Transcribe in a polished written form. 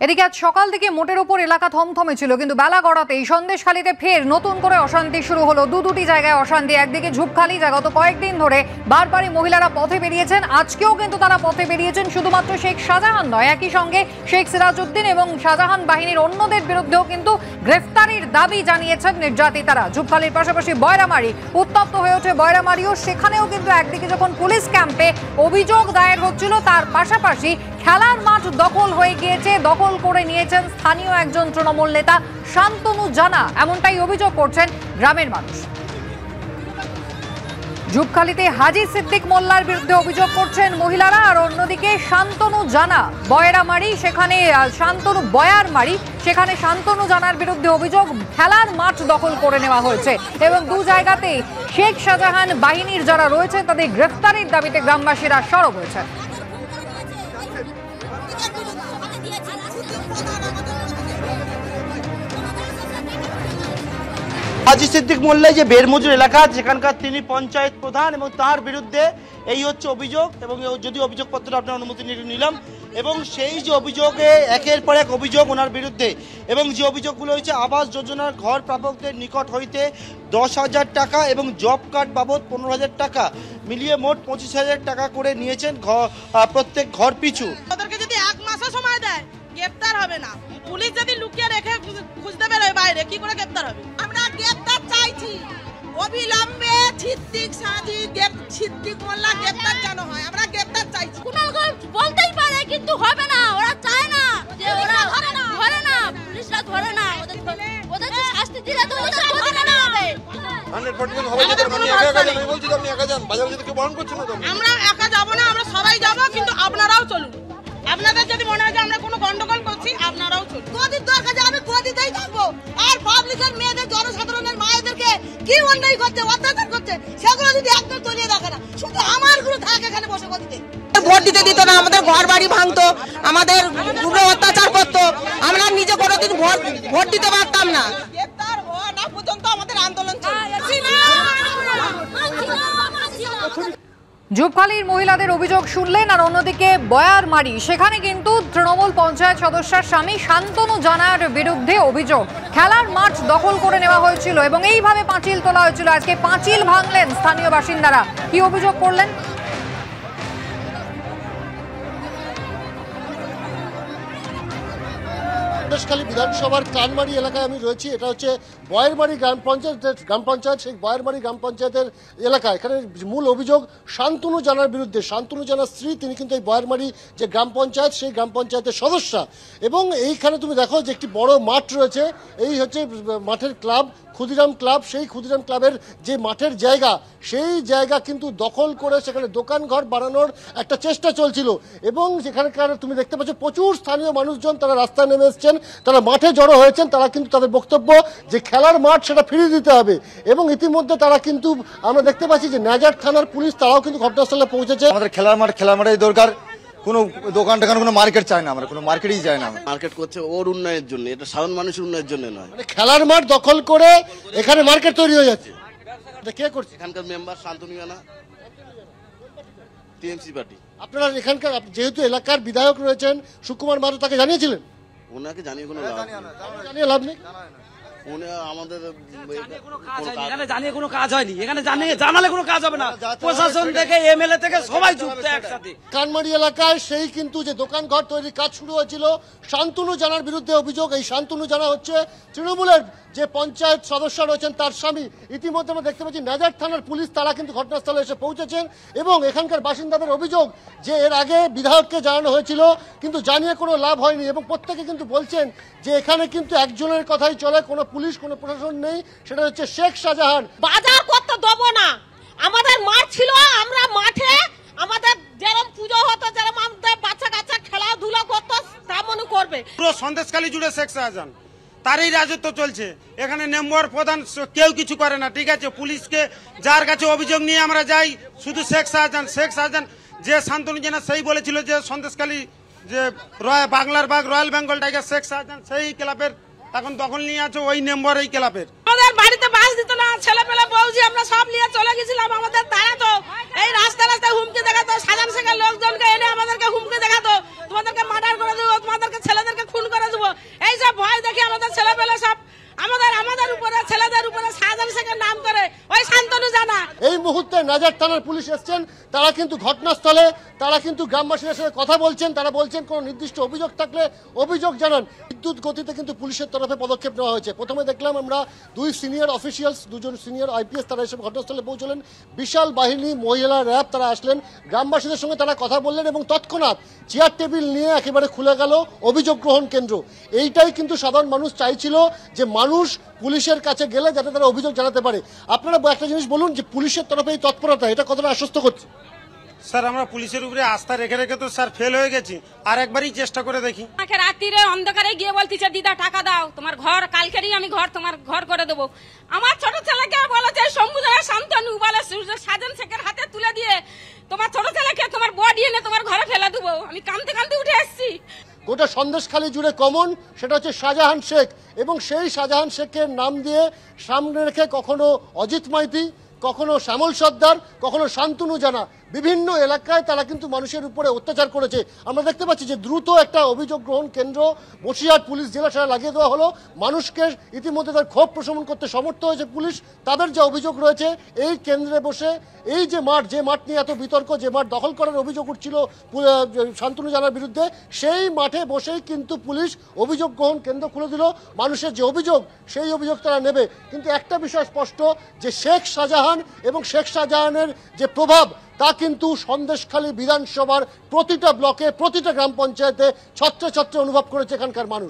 এদিকে আজ সকাল থেকে মোটের উপর এলাকা থমথমে ছিল, কিন্তু বেলা গড়াতেই সন্দেশখালীতে ফের নতুন করে অশান্তি শুরু হলো। দুটি জায়গায় অশান্তি। একদিকে ঝুপখালী, যা গত কয়েকদিন ধরে বারবারই মহিলারা পথে বেরিয়েছেন, আজকেও কিন্তু তারা পথে বেরিয়েছেন। শুধুমাত্র শেখ শাহজাহান নয়, একই সঙ্গে শেখ সিরাজউদ্দিন এবং শাহজাহান বাহিনীর অন্যদের বিরুদ্ধেও কিন্তু গ্রেফতারির দাবি জানিয়েছেন নির্যাতিতারা। ঝুপখালীর পাশাপাশি বয়রামারি উত্তপ্ত হয়ে ওঠে। বয়রামারিও সেখানেও কিন্তু একদিকে যখন পুলিশ ক্যাম্পে অভিযোগ দায়ের হচ্ছিল, তার পাশাপাশি খেলার মাঠ দখল হয়ে গিয়েছে, দখল করে নিয়েছেন স্থানীয় একজন তৃণমূল নেতা শান্তনু জানা, এমনটাই অভিযোগ করছেন গ্রামের মানুষ। ঝুপখালীতে হাজি সিদ্দিক মোল্লার বিরুদ্ধে অভিযোগ করছেন মহিলারা, আর অন্যদিকে শান্তনু জানা বয়রামারি, সেখানে শান্তনু জানার বিরুদ্ধে অভিযোগ খেলার মাঠ দখল করে নেওয়া হয়েছে এবং দু জায়গাতেই শেখ শাহজাহান বাহিনীর যারা রয়েছে তাদের গ্রেফতারির দাবিতে গ্রামবাসীরা সরব হয়েছে। হাজি সিদ্দিক মোল্লা যে বেরমজুর এলাকা, যেখানকার তিনি পঞ্চায়েত প্রধান এবং তার বিরুদ্ধে এই হচ্ছে অভিযোগ। এবং যদি অভিযোগপত্র আপনার অনুমতি নিলাম, এবং সেই যে অভিযোগে একের পর এক অভিযোগ ওনার বিরুদ্ধে, এবং যে অভিযোগগুলো হয়েছে আবাস যোজনার ঘর প্রাপকদের নিকট হইতে 10,000 টাকা এবং জব কার্ড বাবদ 15,000 টাকা মিলিয়ে মোট 25,000 টাকা করে নিয়েছেন প্রত্যেক ঘর পিছু। ওদেরকে যদি 1 মাসও সময় দেয় গ্রেফতার হবে না। পুলিশ যদি লুকিয়ে রেখে খুঁজতে বেরোয় বাইরে, কি করে গ্রেফতার হবে? আমরা গ্রেফতার চাইছি অবিলম্বে। সিদ্দিক মোল্লা গ্রেফতার যেন হয়, আমরা গ্রেফতার চাইছি। কুণালগঞ্জ বলতেই পারে, কিন্তু হবে না, ওরা চায় না যে ওরা ধরে না, পুলিশরা ধরে না, ওদের শাস্তি দিলে তো ওদের প্রতিকার হবে। 100% হবে। যদি আপনি একা যান, আমি বলছি আপনি একা যান, বাজারে যদি কেউ বারণ করছেন না তো আমরা একা যাব না, আমরা সবাই যাব, কিন্তু আপনারাও চলুন। আপনাদের যদি মনে হয় যে আমরা কোনো গন্ডগোল করছি, আপনারাও চলুন। গদির দরকার যে আমি গদিতেই থাকবো, আর পাবলিকের মেয়েদের, জনসাধারণের মায়েদেরকে কি অন্যায় করছে, অত্যাচার করছে, সেগুলো যদি একদম তলিয়ে দেখে না, শুধু আমার গুলো থাকে এখানে বসে গদিতে। ভোট দিতে দিত না, আমাদের ঘর বাড়ি ভাঙতো, আমাদের উপরে অত্যাচার করতো, আমরা নিজে কোনোদিন ভোট দিতে পারতাম না। গ্রেফতার হওয়া না পর্যন্ত আমাদের আন্দোলন চলছে। ঝুপখালীর মহিলাদের অভিযোগ শুনলেন, আর অন্যদিকে বয়ারমারি, সেখানে কিন্তু তৃণমূল পঞ্চায়েত সদস্যের স্বামী শান্তনু জানার বিরুদ্ধে অভিযোগ খেলার মাঠ দখল করে নেওয়া হয়েছিল এবং এইভাবে পাঁচিল তোলা হয়েছিল। আজকে পাঁচিল ভাঙলেন স্থানীয় বাসিন্দারা। কি অভিযোগ করলেন? সন্দেশখালী বিধানসভার কানমারি এলাকায় আমি রয়েছি। এটা হচ্ছে বয়ারমারি গ্রাম পঞ্চায়েত, সেই বয়ারমারি গ্রাম পঞ্চায়েতের এলাকা। এখানে মূল অভিযোগ শান্তনু জানার বিরুদ্ধে। শান্তনু জানার স্ত্রী, তিনি কিন্তু এই বয়ারমারি যে গ্রাম পঞ্চায়েত, সেই গ্রাম পঞ্চায়েতের সদস্য। এবং এইখানে তুমি দেখো যে একটি বড় মাঠ রয়েছে, এই হচ্ছে মাঠের ক্লাব, ক্ষুদিরাম ক্লাব। সেই ক্ষুদিরাম ক্লাবের যে মাঠের জায়গা, সেই জায়গা কিন্তু দখল করে সেখানে দোকান ঘর বানানোর একটা চেষ্টা চলছিল। এবং সেখানকার তুমি দেখতে পাচ্ছ প্রচুর স্থানীয় মানুষজন তারা রাস্তায় নেমে এসছেন, তারা মাঠে জড়ো হয়েছেন। তারা কিন্তু তাদের বক্তব্য যে খেলার মাঠ সেটা ফিরিয়ে দিতে হবে। এবং ইতিমধ্যে তারা কিন্তু আমরা দেখতে পাচ্ছি যে নাজার থানার পুলিশ তারাও কিন্তু ঘটনাস্থলে পৌঁছেছে। আমাদের খেলার মাঠের দরকার, কোনো দোকান টোকান কোনো মার্কেট চাই না, আমরা কোনো মার্কেটই চাই না। মার্কেট করছে ওর উন্নয়নের জন্য, এটা সাধারণ মানুষের উন্নয়নের জন্য নয়। মানে খেলার মাঠ দখল করে এখানে মার্কেট তৈরি হয়ে যাচ্ছে। এটা কে করছে? এখানকার মেম্বার শান্তনু জানা, টিএমসি পার্টি। আপনারা এখানকার যেহেতু এলাকার বিধায়ক রয়েছেন সুকুমার মাহাতো, তাকে জানিয়েছিলেন? ওনাকে জানিয়ে কোনো লাভ নেই। আমাদের এখানে জানিয়ে কোনো কাজ হয়নি, এখানে জানালে কোনো কাজ হবে না। প্রশাসন থেকে এমএলএ থেকে সবাই যুক্ত একসাথে। কানমারি এলাকায় সেই কিন্তু যে দোকান ঘর তৈরির কাজ শুরু হয়েছিল, শান্তনু জানার বিরুদ্ধে অভিযোগ। এই শান্তনু জানা হচ্ছে তৃণমূলের যে পঞ্চায়েত সদস্য রয়েছেন তার স্বামী। ইতিমধ্যে আমরা দেখতে পাচ্ছি নাজার থানার পুলিশ তারা কিন্তু ঘটনাস্থলে এসে পৌঁছেছেন এবং এখানকার বাসিন্দাদের অভিযোগ যে এর আগে বিধায়ককে জানানো হয়েছিল, কিন্তু জানিয়ে কোনো লাভ হয়নি। এবং প্রত্যেকে কিন্তু বলছেন যে এখানে কিন্তু একজনের কথাই চলে, কোনো পুলিশ কোনো প্রশাসন নেই, সেটা হচ্ছে শেখ শাহজাহান। বাজার করতে দেবো না, আমাদের মাঠ ছিল, আমরা মাঠে আমাদের যেরকম পুজো হতো, যেরকম আমাদের বাচ্চা কাচ্চা খেলাধুলা করতো, তেমন করবে। পুরো সন্দেশখালী জুড়ে শেখ শাহজাহান, তারই রাজত্ব চলছে। এখানে মেম্বার প্রধান কেউ কিছু করে না, ঠিক আছে। পুলিশকে যার কাছে অভিযোগ নিয়ে আমরা যাই, শুধু শেখ শাহজাহান যে শান্তনু জানা সেই বলেছিল যে সন্দেশখালী যে বাংলার বাঘ রয়্যাল বেঙ্গল টাইগার, শেখ শাহজাহান সেই ক্লাবের এখন দখল নিয়ে আছে, ওই মেম্বার এই ক্লাবের। আমাদের বাড়িতে বাস দিত না, ছেলে পেলে বউজি আমরা সব নিয়ে চলে গেছিলাম। আমাদের তারা তো এই রাস্তা রাস্তায় হুমকি দেখাতো, সাধারণ শেখের লোকজনকে এনে আমাদেরকে হুমকি দেখাতো, তোমাদেরকে মার্ডার করে দেবো, তোমাদেরকে ছেলেদেরকে খুন করে মুহূর্তে নাজার থানার পুলিশ এসছেন, তারা কিন্তু ঘটনাস্থলে, তারা কিন্তু গ্রামবাসীদের সাথে কথা বলছেন, তারা বলছেন কোনো নির্দিষ্ট অভিযোগ থাকলে অভিযোগ জানান। বিদ্যুৎ গতিতে কিন্তু পুলিশের তরফে পদক্ষেপ নেওয়া হয়েছে। প্রথমে দেখলাম আমরা দুজন সিনিয়র আইপিএস তারা এসে ঘটনাস্থলে পৌঁছলেন, বিশাল বাহিনী, মহিলা র্যাব তারা আসলেন, গ্রামবাসীদের সঙ্গে তারা কথা বললেন এবং তৎক্ষণাৎ চেয়ার টেবিল নিয়ে একেবারে খুলে গেল অভিযোগ গ্রহণ কেন্দ্র। এইটাই কিন্তু সাধারণ মানুষ চাইছিল, যে মানুষ পুলিশের কাছে গেলে যাতে তারা অভিযোগ জানাতে পারে। আপনারা একটা জিনিস বলুন, যে পুলিশের তরফে এই তৎপরতা, এটা কতটা আশ্বস্ত করছে? স্যার আমরা পুলিশের উপরে আস্থা রেখে রেখে তো স্যার ফেল হয়ে গেছি, আর একবারই চেষ্টা করে দেখি। আমাকে রাত্রিরে অন্ধকারে গিয়ে বলতেছে দিদা টাকা দাও, তোমার ঘর কালকেরই আমি তোমার ঘর করে দেবো। আমার ছোট ছেলেকে বলেছে সমুদ্রের শান্তনু বলে সাজান শেখের হাতে তুলে দিয়ে তোমার ছোট ছেলেকে তোমার বডি এনে তোমার ঘরে ফেলে দেবো। আমি কাঁদতে কাঁদতে উঠে এসেছি। গোটা সন্দেশখালী জুড়ে কমন, সেটা হচ্ছে শাহজাহান শেখ, এবং সেই শাহজাহান শেখের নাম দিয়ে সামনে রেখে কখনো অজিত মাইতি, কখনো শ্যামল সর্দার, কখনো শান্তনু জানা, বিভিন্ন এলাকায় তারা কিন্তু মানুষের উপরে অত্যাচার করেছে। আমরা দেখতে পাচ্ছি যে দ্রুত একটা অভিযোগ গ্রহণ কেন্দ্র বসিরহাট পুলিশ জেলা সেটা লাগিয়ে দেওয়া হলো। মানুষকে ইতিমধ্যে তার ক্ষোভ প্রশমন করতে সমর্থ হয়েছে পুলিশ। তাদের যে অভিযোগ রয়েছে, এই কেন্দ্রে বসে এই যে মাঠ নিয়ে এত বিতর্ক, যে মাঠ দখল করার অভিযোগ উঠছিল শান্তনু জানার বিরুদ্ধে, সেই মাঠে বসেই কিন্তু পুলিশ অভিযোগ গ্রহণ কেন্দ্র খুলে দিল। মানুষের যে অভিযোগ, সেই অভিযোগ তারা নেবে। কিন্তু একটা বিষয় স্পষ্ট, যে শেখ শাহজাহান এবং শেখ শাহজাহানের যে প্রভাব, তা কিন্তু সন্দেশখালী বিধানসভার প্রতিটা ব্লকে, প্রতিটা গ্রাম পঞ্চায়েতে ছত্রে ছত্রে অনুভব করেছে এখানকার মানুষ।